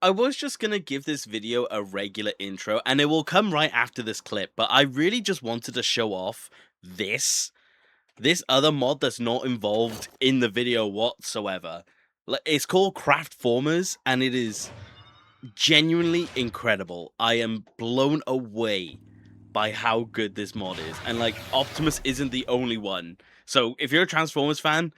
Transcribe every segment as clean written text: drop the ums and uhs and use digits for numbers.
I was just gonna give this video a regular intro, and it will come right after this clip, but I really just wanted to show off this. This other mod that's not involved in the video whatsoever. It's called Craft Formers, and it is genuinely incredible. I am blown away by how good this mod is. And like, Optimus isn't the only one. So if you're a Transformers fan,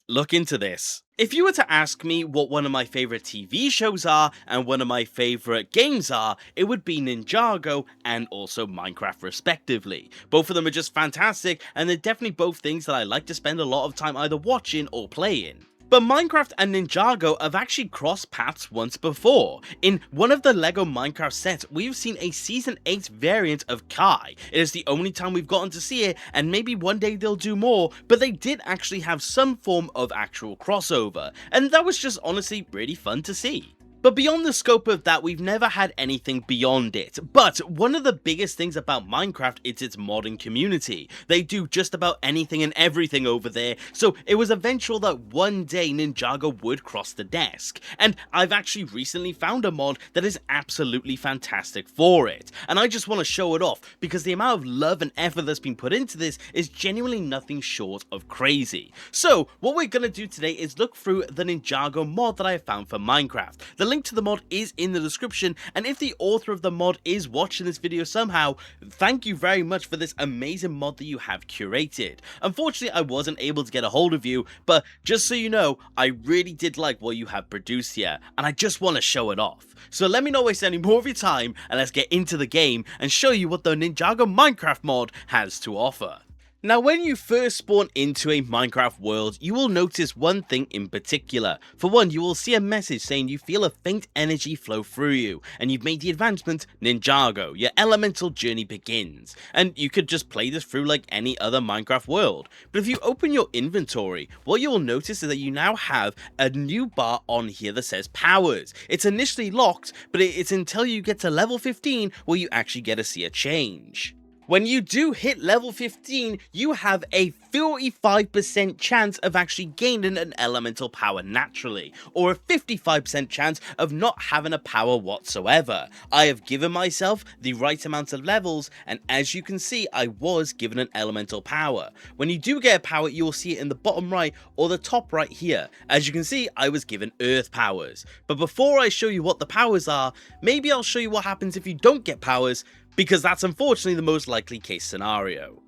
look into this. If you were to ask me what one of my favorite TV shows are and one of my favorite games are, it would be Ninjago and also Minecraft respectively. Both of them are just fantastic, and they're definitely both things that I like to spend a lot of time either watching or playing. But Minecraft and Ninjago have actually crossed paths once before. In one of the LEGO Minecraft sets, we've seen a Season 8 variant of Kai. It is the only time we've gotten to see it, and maybe one day they'll do more, but they did actually have some form of actual crossover, and that was just honestly really fun to see. But beyond the scope of that, we've never had anything beyond it. But one of the biggest things about Minecraft is its modding community. They do just about anything and everything over there, so it was eventual that one day Ninjago would cross the desk. And I've actually recently found a mod that is absolutely fantastic for it. And I just want to show it off, because the amount of love and effort that's been put into this is genuinely nothing short of crazy. So what we're going to do today is look through the Ninjago mod that I have found for Minecraft. The link to the mod is in the description, and if the author of the mod is watching this video somehow, thank you very much for this amazing mod that you have curated. Unfortunately, I wasn't able to get a hold of you, but just so you know, I really did like what you have produced here, and I just want to show it off. So let me not waste any more of your time, and let's get into the game and show you what the Ninjago Minecraft mod has to offer. Now, when you first spawn into a Minecraft world, you will notice one thing in particular. For one, you will see a message saying you feel a faint energy flow through you, and you've made the advancement Ninjago. Your elemental journey begins. And you could just play this through like any other Minecraft world. But if you open your inventory, what you will notice is that you now have a new bar on here that says powers. It's initially locked, but it's until you get to level 15 where you actually get to see a change. When you do hit level 15, you have a 45% chance of actually gaining an elemental power naturally, or a 55% chance of not having a power whatsoever. I have given myself the right amount of levels, and as you can see, I was given an elemental power. When you do get a power, you will see it in the bottom right or the top right here. As you can see, I was given earth powers. But before I show you what the powers are, maybe I'll show you what happens if you don't get powers, because that's unfortunately the most likely case scenario.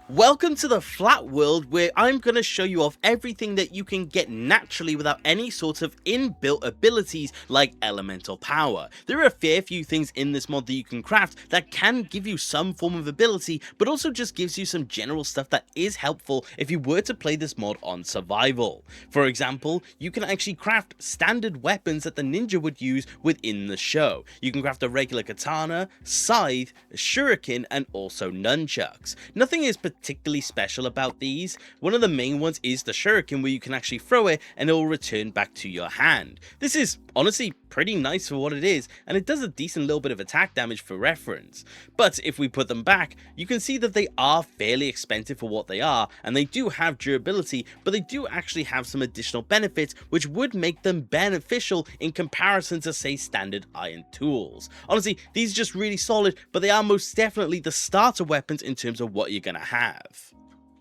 Welcome to the flat world, where I'm going to show you off everything that you can get naturally without any sort of inbuilt abilities like elemental power. There are a fair few things in this mod that you can craft that can give you some form of ability, but also just gives you some general stuff that is helpful if you were to play this mod on survival. For example, you can actually craft standard weapons that the ninja would use within the show. You can craft a regular katana, scythe, shuriken, and also nunchucks. Nothing is particularly special about these. One of the main ones is the shuriken, where you can actually throw it and it will return back to your hand. This is honestly pretty nice for what it is, and it does a decent little bit of attack damage for reference. But if we put them back, you can see that they are fairly expensive for what they are, and they do have durability, but they do actually have some additional benefits which would make them beneficial in comparison to, say, standard iron tools. Honestly, these are just really solid, but they are most definitely the starter weapons in terms of what you're gonna have.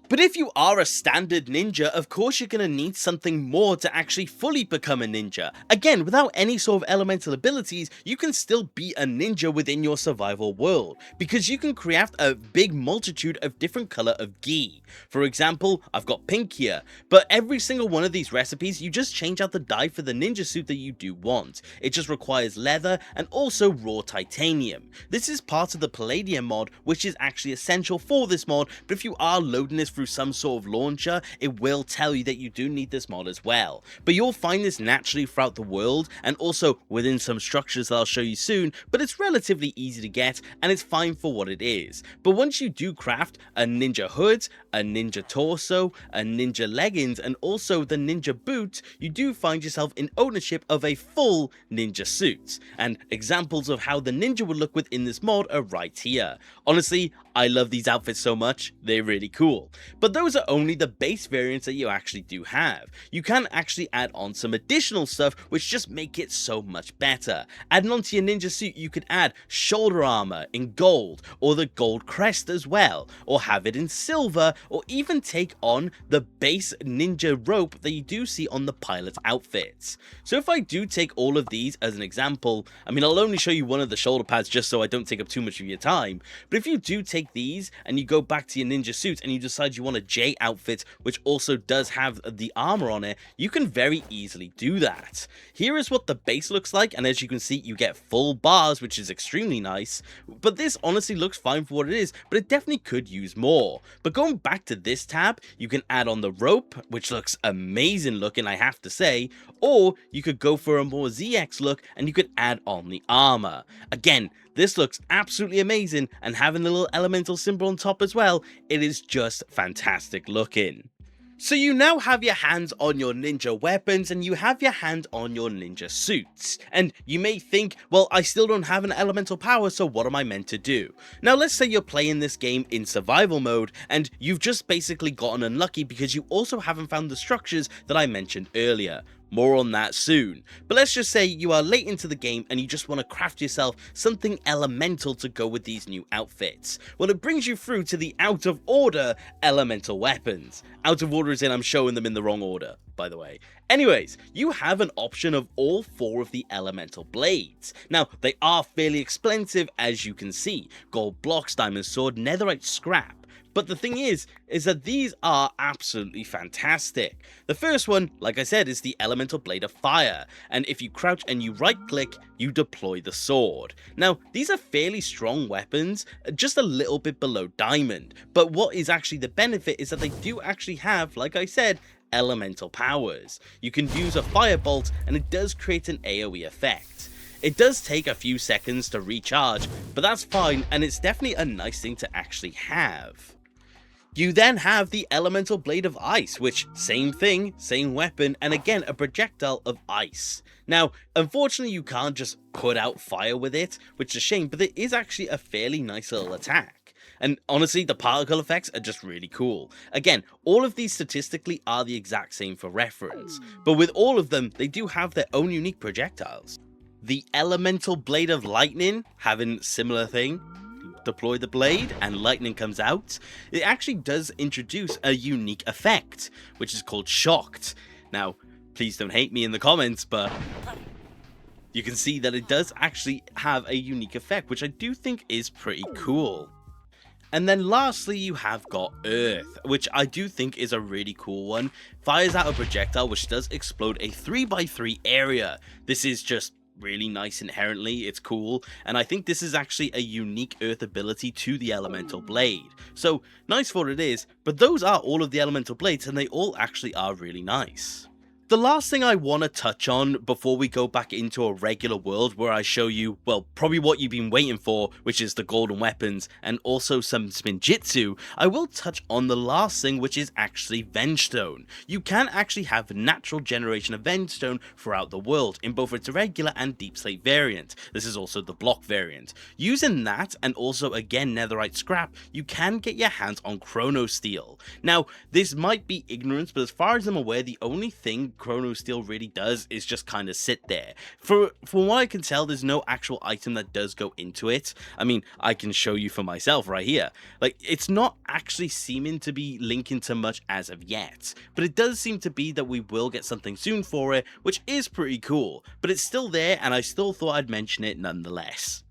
But if you are a standard ninja, of course you're going to need something more to actually fully become a ninja. Again, without any sort of elemental abilities, you can still be a ninja within your survival world, because you can craft a big multitude of different color of gi. For example, I've got pink here, but every single one of these recipes, you just change out the dye for the ninja suit that you do want. It just requires leather and also raw titanium. This is part of the palladium mod, which is actually essential for this mod, but if you are loading this through some sort of launcher, it will tell you that you do need this mod as well. But you'll find this naturally throughout the world, and also within some structures that I'll show you soon, but it's relatively easy to get, and it's fine for what it is. But once you do craft a ninja hood, a ninja torso, a ninja leggings, and also the ninja boot, you do find yourself in ownership of a full ninja suit. And examples of how the ninja would look within this mod are right here. Honestly, I love these outfits so much, they're really cool. But those are only the base variants that you actually do have. You can actually add on some additional stuff which just make it so much better. Adding onto your ninja suit, you could add shoulder armor in gold, or the gold crest as well, or have it in silver, or even take on the base ninja rope that you do see on the pilot's outfits. So if I do take all of these as an example, I mean, I'll only show you one of the shoulder pads just so I don't take up too much of your time, but if you do take these and you go back to your ninja suit and you decide you want a J outfit which also does have the armor on it, you can very easily do that. Here is what the base looks like, and as you can see, you get full bars, which is extremely nice, but this honestly looks fine for what it is, but it definitely could use more. But going back to this tab, you can add on the rope, which looks amazing looking, I have to say, or you could go for a more ZX look and you could add on the armor. Again, this looks absolutely amazing, and having the little elemental symbol on top as well, it is just fantastic looking. So you now have your hands on your ninja weapons and you have your hand on your ninja suits. And you may think, well, I still don't have an elemental power, so what am I meant to do? Now let's say you're playing this game in survival mode and you've just basically gotten unlucky because you also haven't found the structures that I mentioned earlier. More on that soon. But let's just say you are late into the game and you just want to craft yourself something elemental to go with these new outfits. Well, it brings you through to the out of order elemental weapons. Out of order as in I'm showing them in the wrong order, by the way. Anyways, you have an option of all 4 of the elemental blades. Now, they are fairly expensive as you can see. Gold blocks, diamond sword, netherite scrap. But the thing is that these are absolutely fantastic. The first one, like I said, is the Elemental Blade of Fire, and if you crouch and you right click, you deploy the sword. Now, these are fairly strong weapons, just a little bit below diamond, but what is actually the benefit is that they do actually have, like I said, elemental powers. You can use a firebolt and it does create an AoE effect. It does take a few seconds to recharge, but that's fine, and it's definitely a nice thing to actually have. You then have the Elemental Blade of Ice, which, same thing, same weapon, and again, a projectile of ice. Now, unfortunately, you can't just put out fire with it, which is a shame, but it is actually a fairly nice little attack. And honestly, the particle effects are just really cool. Again, all of these statistically are the exact same for reference, but with all of them, they do have their own unique projectiles. The Elemental Blade of Lightning, having similar thing. Deploy the blade and lightning comes out. It actually does introduce a unique effect, which is called Shocked. Now, please don't hate me in the comments, but you can see that it does actually have a unique effect, which I do think is pretty cool. And then lastly, you have got Earth, which I do think is a really cool one. Fires out a projectile which does explode a 3x3 area. This is just really nice inherently, it's cool, and I think this is actually a unique Earth ability to the Elemental Blade. So, nice for it is, but those are all of the Elemental Blades and they all actually are really nice. The last thing I want to touch on before we go back into a regular world where I show you, well, probably what you've been waiting for, which is the golden weapons and also some spinjitzu, I will touch on the last thing, which is actually Vengestone. You can actually have natural generation of Vengestone throughout the world in both its regular and deep slate variant. This is also the block variant. Using that and also again netherite scrap, you can get your hands on Chrono Steel. Now, this might be ignorance, but as far as I'm aware, the only thing Chrono Steel really does is just kind of sit there. From what I can tell, there's no actual item that does go into it. I mean, I can show you for myself right here. Like, it's not actually seeming to be linking to much as of yet, but it does seem to be that we will get something soon for it, which is pretty cool, but it's still there and I still thought I'd mention it nonetheless.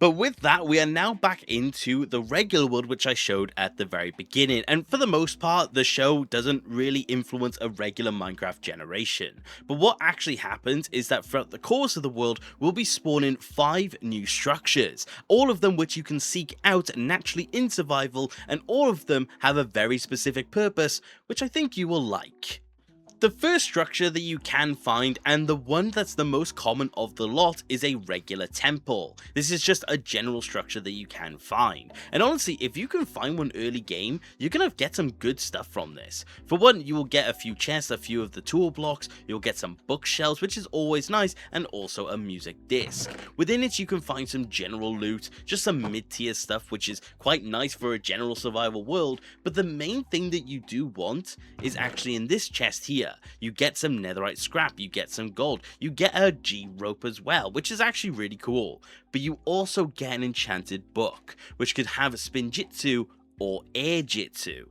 But with that, we are now back into the regular world which I showed at the very beginning, and for the most part, the show doesn't really influence a regular Minecraft generation. But what actually happens is that throughout the course of the world, we'll be spawning 5 new structures, all of them which you can seek out naturally in survival, and all of them have a very specific purpose, which I think you will like. The first structure that you can find, and the one that's the most common of the lot, is a regular temple. This is just a general structure that you can find, and honestly, if you can find one early game, you're gonna get some good stuff from this. For one, you will get a few chests, a few of the tool blocks, you'll get some bookshelves, which is always nice, and also a music disc. Within it, you can find some general loot, just some mid-tier stuff, which is quite nice for a general survival world, but the main thing that you do want is actually in this chest here. You get some netherite scrap, you get some gold, you get a G rope as well, which is actually really cool, but you also get an enchanted book, which could have spin jitsu or air jitsu.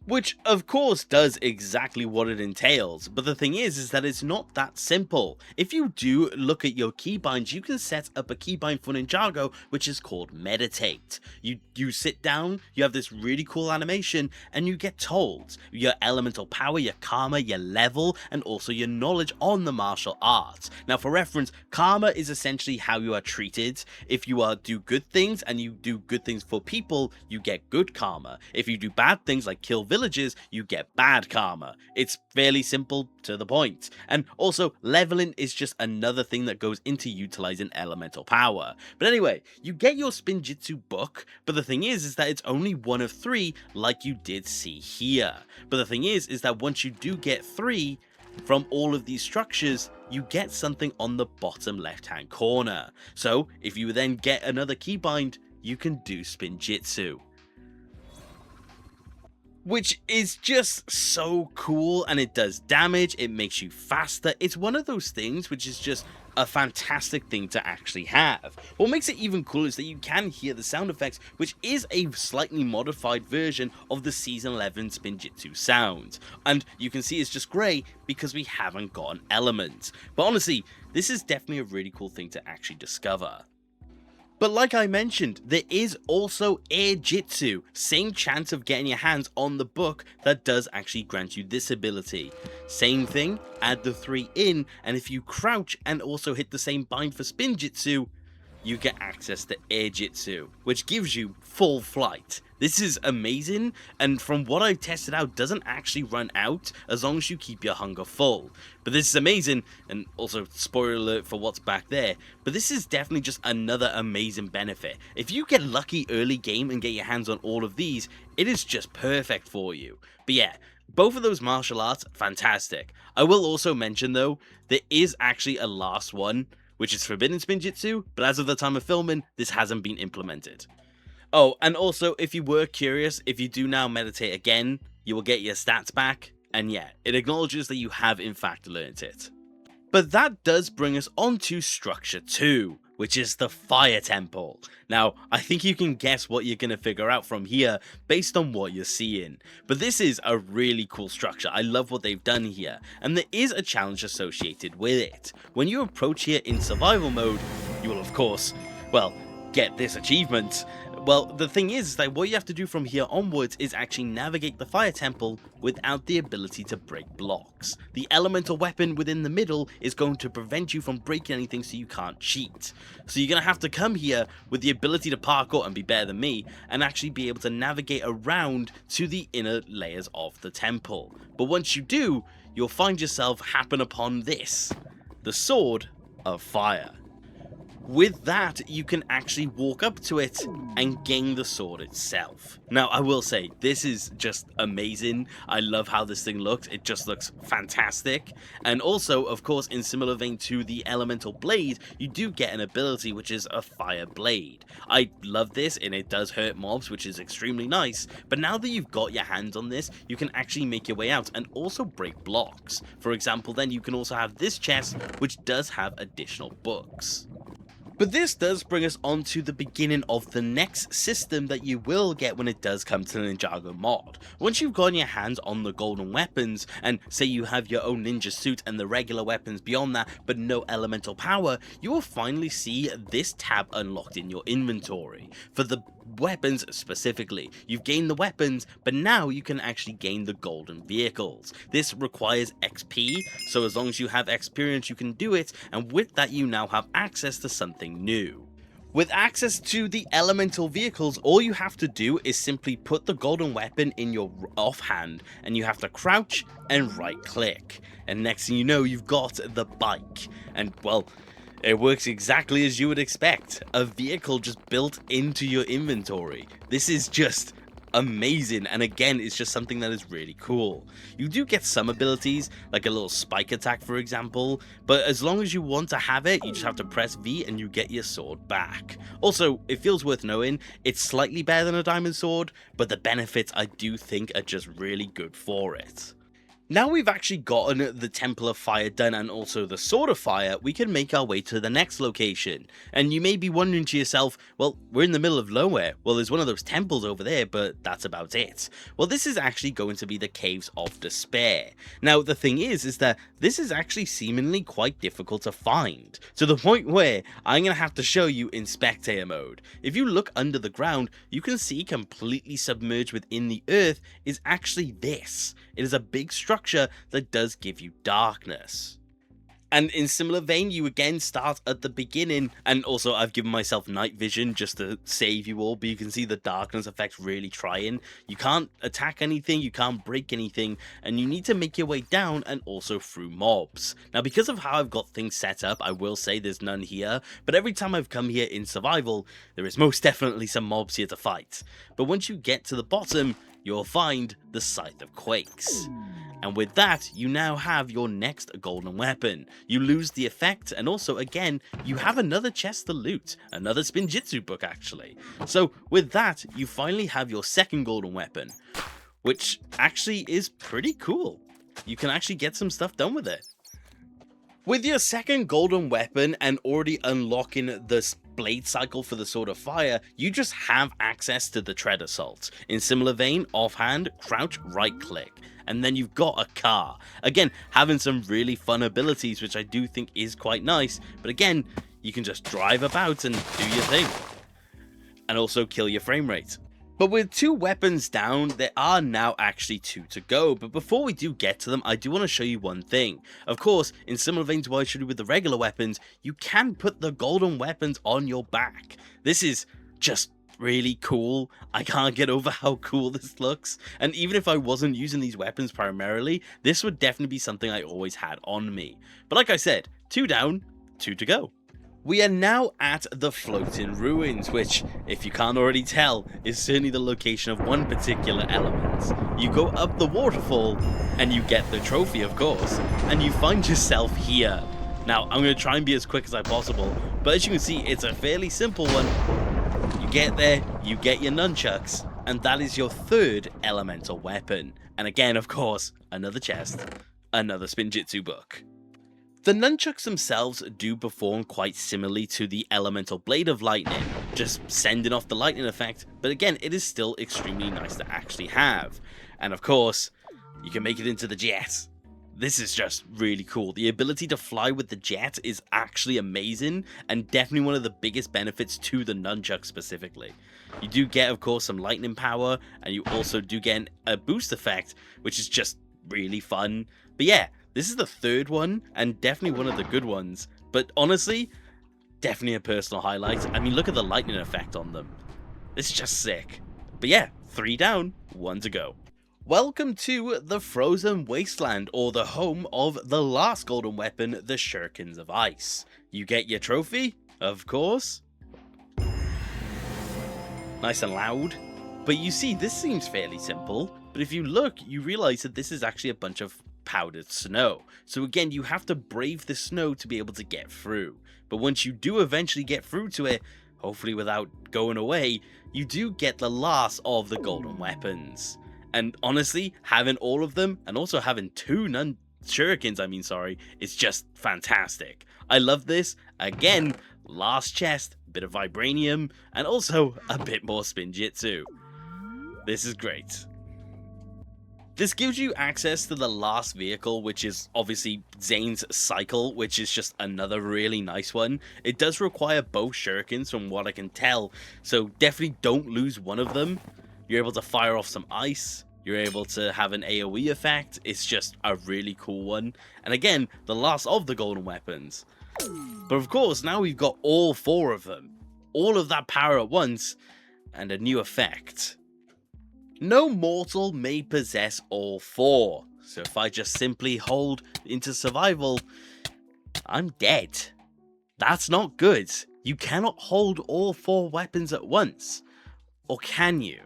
Which of course does exactly what it entails, but the thing is that it's not that simple. If you do look at your keybinds, you can set up a keybind for Ninjago, which is called meditate. You sit down, you have this really cool animation, and you get told your elemental power, your karma, your level, and also your knowledge on the martial arts. Now for reference, karma is essentially how you are treated. If you do good things and you do good things for people, you get good karma. If you do bad things like kill villages, you get bad karma. It's fairly simple to the point. And also, leveling is just another thing that goes into utilizing elemental power. But anyway, you get your Spinjitzu book, but the thing is that it's only one of 3 like you did see here. But the thing is that once you do get 3 from all of these structures, you get something on the bottom left hand corner. So if you then get another keybind, you can do Spinjitzu, which is just so cool, and it does damage, it makes you faster. It's one of those things which is just a fantastic thing to actually have. What makes it even cooler is that you can hear the sound effects, which is a slightly modified version of the Season 11 Spinjitzu sound. And you can see it's just grey because we haven't got an element. But honestly, this is definitely a really cool thing to actually discover. But like I mentioned, there is also Air Jitsu, same chance of getting your hands on the book that does actually grant you this ability. Same thing, add the 3 in, and if you crouch and also hit the same bind for Spinjitzu, you get access to Air Jitsu, which gives you full flight. This is amazing, and from what I've tested out, doesn't actually run out as long as you keep your hunger full. But this is amazing, and also spoiler alert for what's back there, but this is definitely just another amazing benefit. If you get lucky early game and get your hands on all of these, it is just perfect for you. But yeah, both of those martial arts, fantastic. I will also mention though, there is actually a last one, which is Forbidden Spinjitzu, but as of the time of filming, this hasn't been implemented. Oh, and also, if you were curious, if you do now meditate again, you will get your stats back, and yeah, it acknowledges that you have in fact learnt it. But that does bring us on to Structure 2, which is the Fire Temple. Now, I think you can guess what you're going to figure out from here based on what you're seeing. But this is a really cool structure. I love what they've done here, and there is a challenge associated with it. When you approach here in survival mode, you will of course, well, get this achievement. Well, the thing is that what you have to do from here onwards is actually navigate the Fire Temple without the ability to break blocks. The elemental weapon within the middle is going to prevent you from breaking anything, so you can't cheat. So you're going to have to come here with the ability to parkour and be better than me, and actually be able to navigate around to the inner layers of the temple. But once you do, you'll find yourself happen upon this, the Sword of Fire. With that, you can actually walk up to it and gain the sword itself. Now, I will say, this is just amazing. I love how this thing looks. It just looks fantastic. And also, of course, in similar vein to the elemental blade, you do get an ability, which is a fire blade. I love this, and it does hurt mobs, which is extremely nice. But now that you've got your hands on this, you can actually make your way out and also break blocks. For example, then you can also have this chest, which does have additional books. But this does bring us on to the beginning of the next system that you will get when it does come to the Ninjago mod. Once you've gotten your hands on the golden weapons, and say you have your own ninja suit and the regular weapons beyond that, but no elemental power, you will finally see this tab unlocked in your inventory. For the weapons specifically, you've gained the weapons, but now you can actually gain the golden vehicles. This requires XP, so as long as you have experience you can do it, and with that you now have access to something new. With access to the elemental vehicles, all you have to do is simply put the golden weapon in your offhand, and you have to crouch and right click. And next thing you know, you've got the bike. And well, it works exactly as you would expect. A vehicle just built into your inventory. This is just amazing, and again, it's just something that is really cool. You do get some abilities, like a little spike attack for example, but as long as you want to have it, you just have to press V and you get your sword back. Also, it feels worth knowing, it's slightly better than a diamond sword, but the benefits I do think are just really good for it. Now we've actually gotten the Temple of Fire done and also the Sword of Fire, we can make our way to the next location. And you may be wondering to yourself, well, we're in the middle of nowhere. Well, there's one of those temples over there, but that's about it. Well, this is actually going to be the Caves of Despair. Now, the thing is that this is actually seemingly quite difficult to find, to the point where I'm going to have to show you in spectator mode. If you look under the ground, you can see completely submerged within the earth is actually this. It is a big structure that does give you darkness. And in similar vein, you again start at the beginning, and also I've given myself night vision just to save you all, but you can see the darkness effect really trying. You can't attack anything, you can't break anything, and you need to make your way down and also through mobs. Now, because of how I've got things set up, I will say there's none here, but every time I've come here in survival, there is most definitely some mobs here to fight. But once you get to the bottom, you'll find the Scythe of Quakes. And with that, you now have your next golden weapon. You lose the effect, and also again, you have another chest to loot, another Spinjitzu book actually. So with that, you finally have your second golden weapon, which actually is pretty cool. You can actually get some stuff done with it. With your second golden weapon and already unlocking the blade cycle for the Sword of Fire, you just have access to the Tread Assault. In similar vein, offhand, crouch, right click, and then you've got a car. Again, having some really fun abilities, which I do think is quite nice, but again, you can just drive about and do your thing. And also kill your frame rate. But with 2 weapons down, there are now actually 2 to go. But before we do get to them, I do want to show you one thing. Of course, in similar vein to what I showed you with the regular weapons, you can put the golden weapons on your back. This is just really cool. I can't get over how cool this looks. And even if I wasn't using these weapons primarily, this would definitely be something I always had on me. But like I said, 2 down, 2 to go. We are now at the Floating Ruins, which, if you can't already tell, is certainly the location of one particular element. You go up the waterfall, and you get the trophy, of course, and you find yourself here. Now, I'm going to try and be as quick as I possible, but as you can see, it's a fairly simple one. You get there, you get your nunchucks, and that is your third elemental weapon. And again, of course, another chest, another Spinjitzu book. The nunchucks themselves do perform quite similarly to the elemental blade of lightning, just sending off the lightning effect, but again, it is still extremely nice to actually have. And of course, you can make it into the jet. This is just really cool. The ability to fly with the jet is actually amazing, and definitely one of the biggest benefits to the nunchuck specifically. You do get, of course, some lightning power, and you also do get a boost effect, which is just really fun. But yeah, this is the third one, and definitely one of the good ones. But honestly, definitely a personal highlight. I mean, look at the lightning effect on them. It's just sick. But yeah, 3 down, 1 to go. Welcome to the Frozen Wasteland, or the home of the last golden weapon, the Shurikens of Ice. You get your trophy, of course. Nice and loud. But you see, this seems fairly simple. But if you look, you realize that this is actually a bunch of powdered snow. So again, you have to brave the snow to be able to get through. But once you do eventually get through to it, hopefully without going away, you do get the last of the golden weapons. And honestly, having all of them, and also having 2 shurikens, is just fantastic. I love this. Again, last chest, bit of vibranium, and also a bit more Spinjitzu. This is great. This gives you access to the last vehicle, which is obviously Zane's Cycle, which is just another really nice one. It does require both shurikens from what I can tell, so definitely don't lose one of them. You're able to fire off some ice, you're able to have an AoE effect. It's just a really cool one. And again, the last of the golden weapons. But of course, now we've got all 4 of them. all of that power at once, and a new effect. No mortal may possess all four, so if I just simply hold into survival, I'm dead. That's not good. You cannot hold all four weapons at once. Or can you?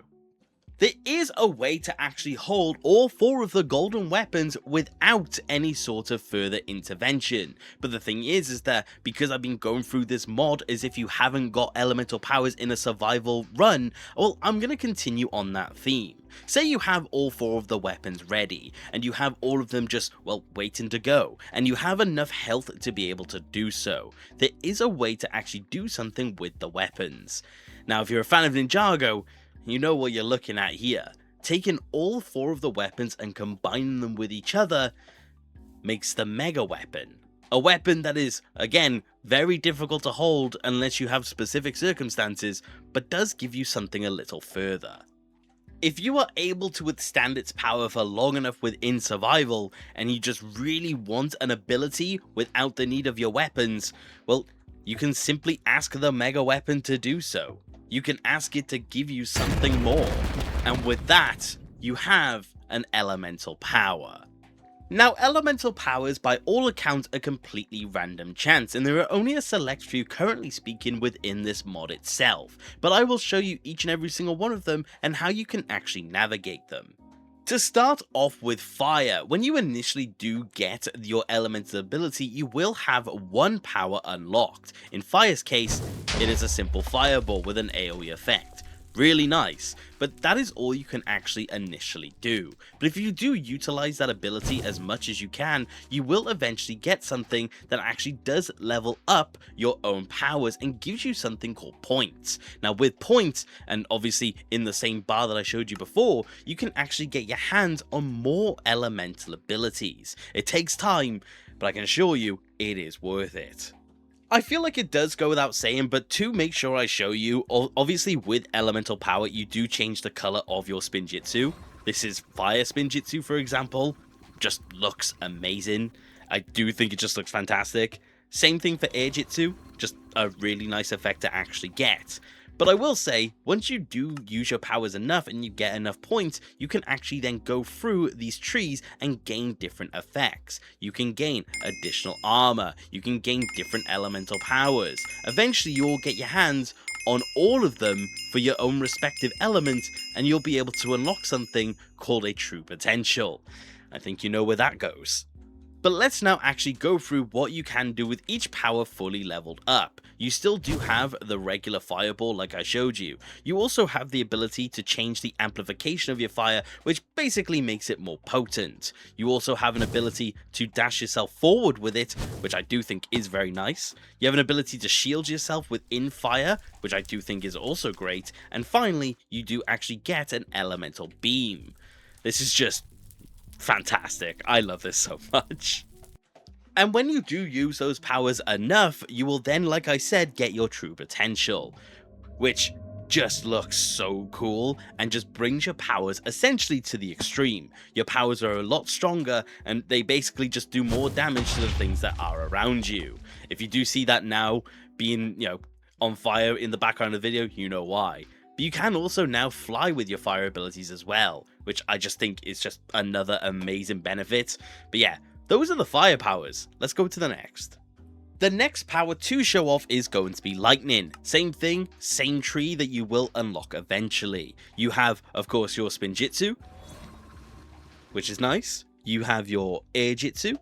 There is a way to actually hold all four of the golden weapons without any sort of further intervention. But the thing is that because I've been going through this mod as if you haven't got elemental powers in a survival run, well, I'm going to continue on that theme. Say you have all four of the weapons ready, and you have all of them just, well, waiting to go, and you have enough health to be able to do so. There is a way to actually do something with the weapons. Now, if you're a fan of Ninjago, you know what you're looking at here. Taking all four of the weapons and combining them with each other makes the mega weapon. A weapon that is, again, very difficult to hold unless you have specific circumstances, but does give you something a little further. If you are able to withstand its power for long enough within survival, and you just really want an ability without the need of your weapons, well, you can simply ask the mega weapon to do so. You can ask it to give you something more, and with that, you have an elemental power. Now, elemental powers by all accounts are completely random chance, and there are only a select few currently speaking within this mod itself, but I will show you each and every single one of them and how you can actually navigate them. To start off with fire, when you initially do get your elemental ability, you will have one power unlocked. In fire's case, it is a simple fireball with an AoE effect. Really nice, but that is all you can actually initially do. But if you do utilize that ability as much as you can, you will eventually get something that actually does level up your own powers and gives you something called points. Now with points, and obviously in the same bar that I showed you before, you can actually get your hands on more elemental abilities. It takes time, but I can assure you it is worth it. I feel like it does go without saying, but to make sure I show you, obviously with elemental power, you do change the color of your Spinjitzu. This is fire Spinjitzu, for example. Just looks amazing. I do think it just looks fantastic. Same thing for air Jitsu, just a really nice effect to actually get. But I will say, once you do use your powers enough and you get enough points, you can actually then go through these trees and gain different effects. You can gain additional armor, you can gain different elemental powers. Eventually you'll get your hands on all of them for your own respective element, and you'll be able to unlock something called a true potential. I think you know where that goes. But let's now actually go through what you can do with each power fully leveled up. You still do have the regular fireball like I showed you. You also have the ability to change the amplification of your fire, which basically makes it more potent. You also have an ability to dash yourself forward with it, which I do think is very nice. You have an ability to shield yourself within fire, which I do think is also great. And finally, you do actually get an elemental beam. This is just fantastic. I love this so much. And when you do use those powers enough, you will then, like I said, get your true potential, which just looks so cool and just brings your powers essentially to the extreme. Your powers are a lot stronger and they basically just do more damage to the things that are around you. If you do see that now being, on fire in the background of the video, you know why. But you can also now fly with your fire abilities as well, which I just think is just another amazing benefit. But yeah, those are the fire powers. Let's go to the next. The next power to show off is going to be lightning. Same thing, same tree that you will unlock eventually. You have, of course, your Spinjitzu, which is nice. You have your air Jitsu,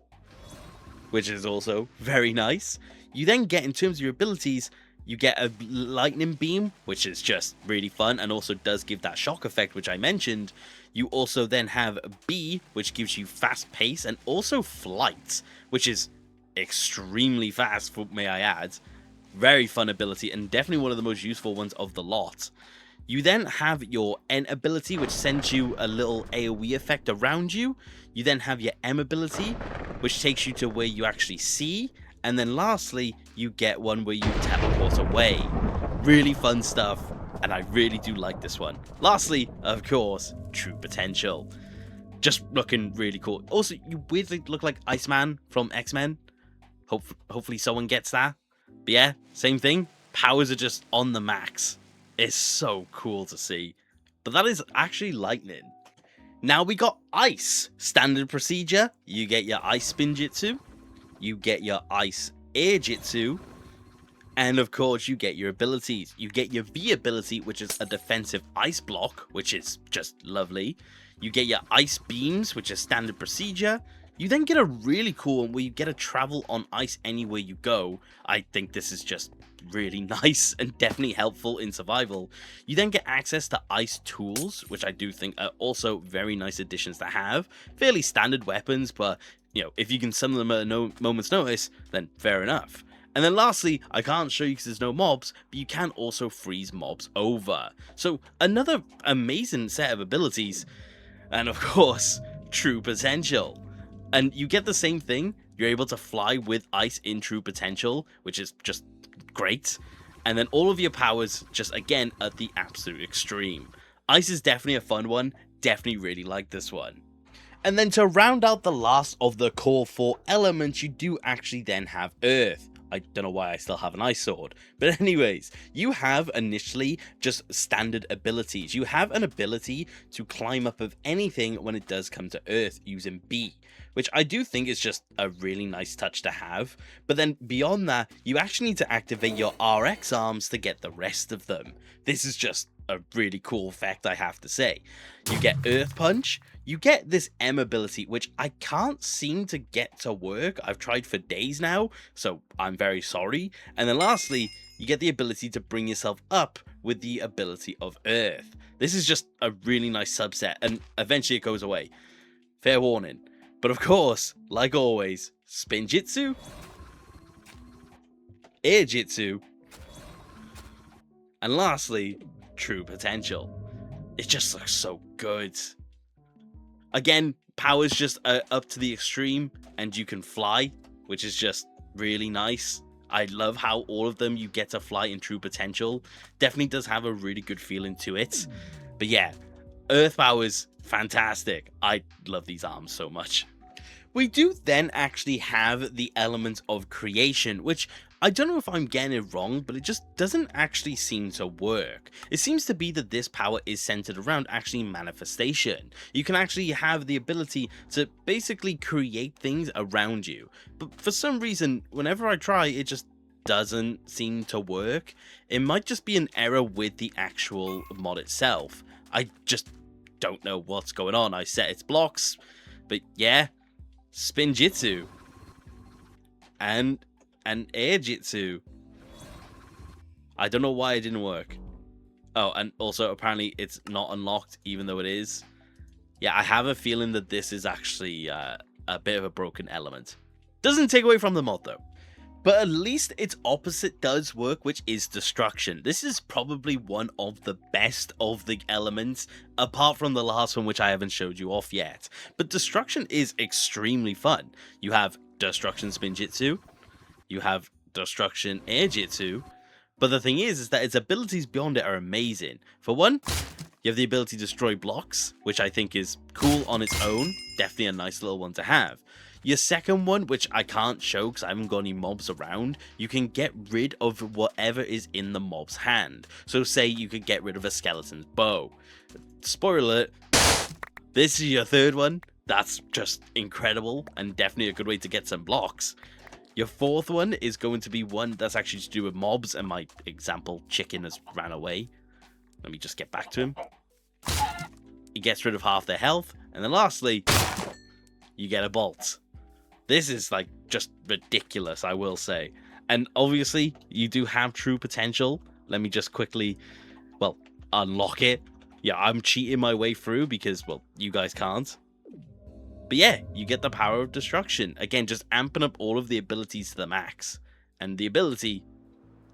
which is also very nice. You then get, in terms of your abilities, you get a lightning beam, which is just really fun and also does give that shock effect, which I mentioned. You also then have B, which gives you fast pace and also flight, which is extremely fast, may I add. Very fun ability and definitely one of the most useful ones of the lot. You then have your N ability, which sends you a little AoE effect around you. You then have your M ability, which takes you to where you actually see. And then lastly, you get one where you teleport away. Really fun stuff, and I really do like this one. Lastly, of course, true potential. Just looking really cool. Also, you weirdly look like Iceman from X-Men. Hopefully someone gets that. But yeah, same thing. powers are just on the max. It's so cool to see. But that is actually lightning. Now we got ice. Standard procedure. You get your ice spinjitzu. You get your ice air jitsu. And of course, you get your abilities. You get your V ability, which is a defensive ice block, which is just lovely. You get your ice beams, which is standard procedure. You then get a really cool one where you get to travel on ice anywhere you go. I think this is just really nice and definitely helpful in survival. You then get access to ice tools, which I do think are also very nice additions to have. Fairly standard weapons, but you know, if you can summon them at a moment's notice, then fair enough. And then lastly, I can't show you because there's no mobs, but you can also freeze mobs over. So another amazing set of abilities. And of course, true potential. And you get the same thing. You're able to fly with ice in true potential, which is just great. And then all of your powers just, again, at the absolute extreme. Ice is definitely a fun one. Definitely really like this one. And then to round out the last of the core 4 elements, you do actually then have Earth. I don't know why I still have an ice sword. But anyways, you have initially just standard abilities. You have an ability to climb up of anything when it does come to Earth using B, which I do think is just a really nice touch to have. But then beyond that, you actually need to activate your RX arms to get the rest of them. This is just a really cool effect, I have to say. You get Earth Punch. You get this M ability, which I can't seem to get to work. I've tried for days now, so I'm very sorry. And then lastly, you get the ability to bring yourself up with the ability of Earth. This is just a really nice subset, and eventually it goes away. Fair warning. But of course, like always, Spin Jitsu, Air Jitsu, and lastly, True Potential. It just looks so good. Again, powers just up to the extreme, and you can fly, which is just really nice. I love how all of them you get to fly in True Potential. Definitely does have a really good feeling to it. But yeah, Earth powers, fantastic. I love these arms so much. We do then actually have the element of creation, which I don't know if I'm getting it wrong, but it just doesn't actually seem to work. It seems to be that this power is centered around actually manifestation. You can actually have the ability to basically create things around you, but for some reason, whenever I try, it just doesn't seem to work. It might just be an error with the actual mod itself. I just don't know what's going on. I set its blocks, but yeah. Spin Jitsu and Air Jitsu. I don't know why it didn't work. Oh, and also apparently it's not unlocked even though it is. Yeah, I have a feeling that this is actually a bit of a broken element. Doesn't take away from the mod though. But at least its opposite does work, which is destruction. This is probably one of the best of the elements, apart from the last one, which I haven't showed you off yet. But destruction is extremely fun. You have destruction spin jitsu, you have destruction air jitsu, but the thing is that its abilities beyond it are amazing. For one, you have the ability to destroy blocks, which I think is cool on its own. Definitely a nice little one to have. Your second one, which I can't show because I haven't got any mobs around, you can get rid of whatever is in the mob's hand. So say you could get rid of a skeleton's bow. Spoiler alert, this is your third one. That's just incredible and definitely a good way to get some blocks. Your fourth one is going to be one that's actually to do with mobs, and my example chicken has ran away. Let me just get back to him. He gets rid of half their health, and then lastly, you get a bolt. This is like just ridiculous, I will say. And obviously, you do have true potential. Let me just quickly, well, unlock it. Yeah, I'm cheating my way through because, well, you guys can't. But yeah, you get the power of destruction. Again, just amping up all of the abilities to the max. And the ability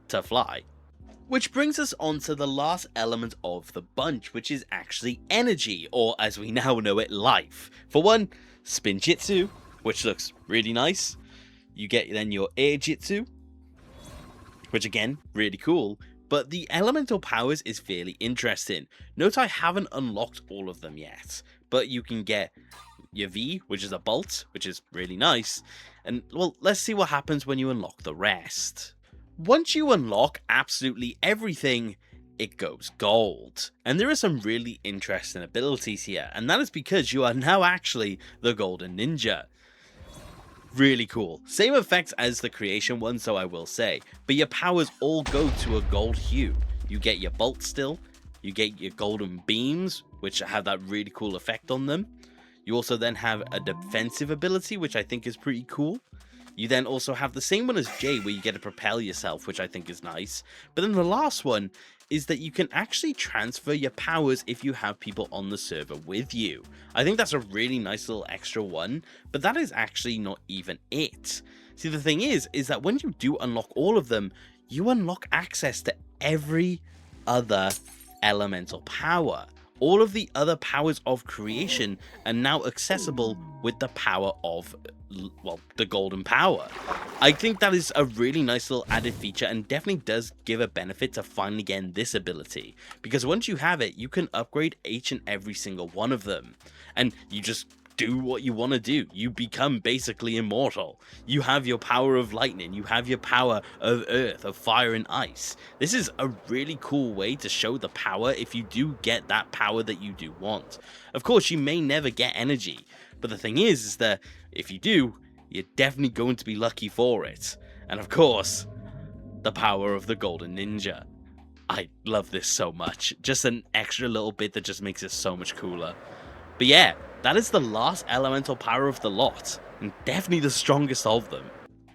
to fly. Which brings us on to the last element of the bunch, which is actually energy, or as we now know it, life. For one, spin jitsu, which looks really nice. You get then your air jitsu, which again, really cool. But the elemental powers is fairly interesting. Note I haven't unlocked all of them yet, but you can get your V, which is a bolt, which is really nice. And well, let's see what happens when you unlock the rest. Once you unlock absolutely everything, it goes gold. And there are some really interesting abilities here, and that is because you are now actually the Golden Ninja. Really cool. Same effects as the creation one, so I will say, but your powers all go to a gold hue. You get your bolt still, you get your golden beams, which have that really cool effect on them. You also then have a defensive ability, which I think is pretty cool. You then also have the same one as Jay, where you get to propel yourself, which I think is nice. But then the last one is that you can actually transfer your powers if you have people on the server with you. I think that's a really nice little extra one, but that is actually not even it. See, the thing is that when you do unlock all of them, you unlock access to every other elemental power. All of the other powers of creation are now accessible with the power of, well, the golden power. I think that is a really nice little added feature and definitely does give a benefit to finally getting this ability, because once you have it, you can upgrade each and every single one of them, and you just do what you want to do. You become basically immortal. You have your power of lightning, you have your power of earth, of fire and ice. This is a really cool way to show the power if you do get that power that you do want. Of course, you may never get energy, but the thing is that if you do, you're definitely going to be lucky for it. And of course, the power of the Golden Ninja. I love this so much. Just an extra little bit that just makes it so much cooler. But yeah, that is the last elemental power of the lot, and definitely the strongest of them.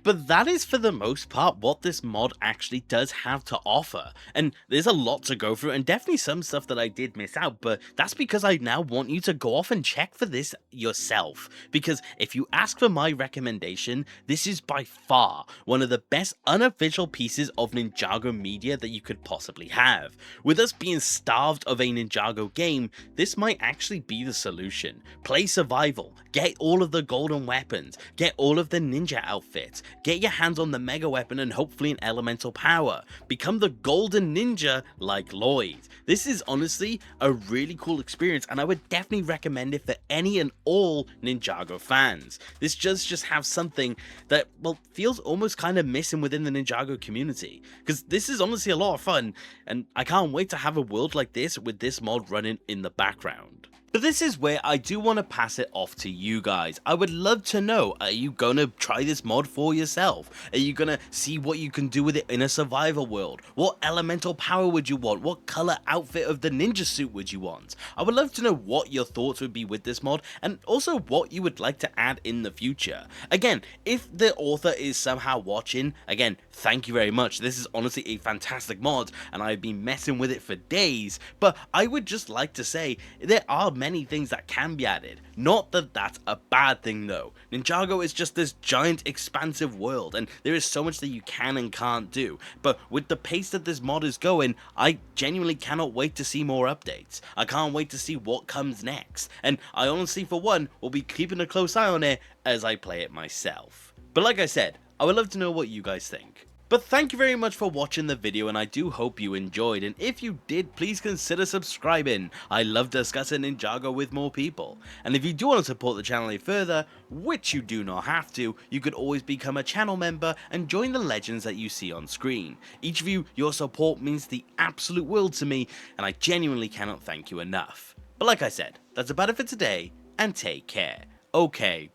But that is for the most part what this mod actually does have to offer, and there's a lot to go through and definitely some stuff that I did miss out, but that's because I now want you to go off and check for this yourself, because if you ask for my recommendation, this is by far one of the best unofficial pieces of Ninjago media that you could possibly have. With us being starved of a Ninjago game, this might actually be the solution. Play survival, get all of the golden weapons, get all of the ninja outfits, get your hands on the mega weapon and hopefully an elemental power. Become the golden ninja like Lloyd. This is honestly a really cool experience, and I would definitely recommend it for any and all Ninjago fans. This does just have something that, well, feels almost kind of missing within the Ninjago community, because this is honestly a lot of fun, and I can't wait to have a world like this with this mod running in the background. But this is where I do want to pass it off to you guys. I would love to know, are you going to try this mod for yourself? Are you going to see what you can do with it in a survival world? What elemental power would you want? What color outfit of the ninja suit would you want? I would love to know what your thoughts would be with this mod, and also what you would like to add in the future. Again, if the author is somehow watching, again, thank you very much. This is honestly a fantastic mod, and I've been messing with it for days, but I would just like to say there are many things that can be added. Not that that's a bad thing though. Ninjago is just this giant expansive world, and there is so much that you can and can't do, but with the pace that this mod is going, I genuinely cannot wait to see more updates. I can't wait to see what comes next, and I honestly for one will be keeping a close eye on it as I play it myself. But like I said, I would love to know what you guys think. But thank you very much for watching the video, and I do hope you enjoyed, and if you did, please consider subscribing. I love discussing Ninjago with more people. And if you do want to support the channel any further, which you do not have to, you could always become a channel member and join the legends that you see on screen. Each of you, your support means the absolute world to me, and I genuinely cannot thank you enough. But like I said, that's about it for today, and take care. Okay,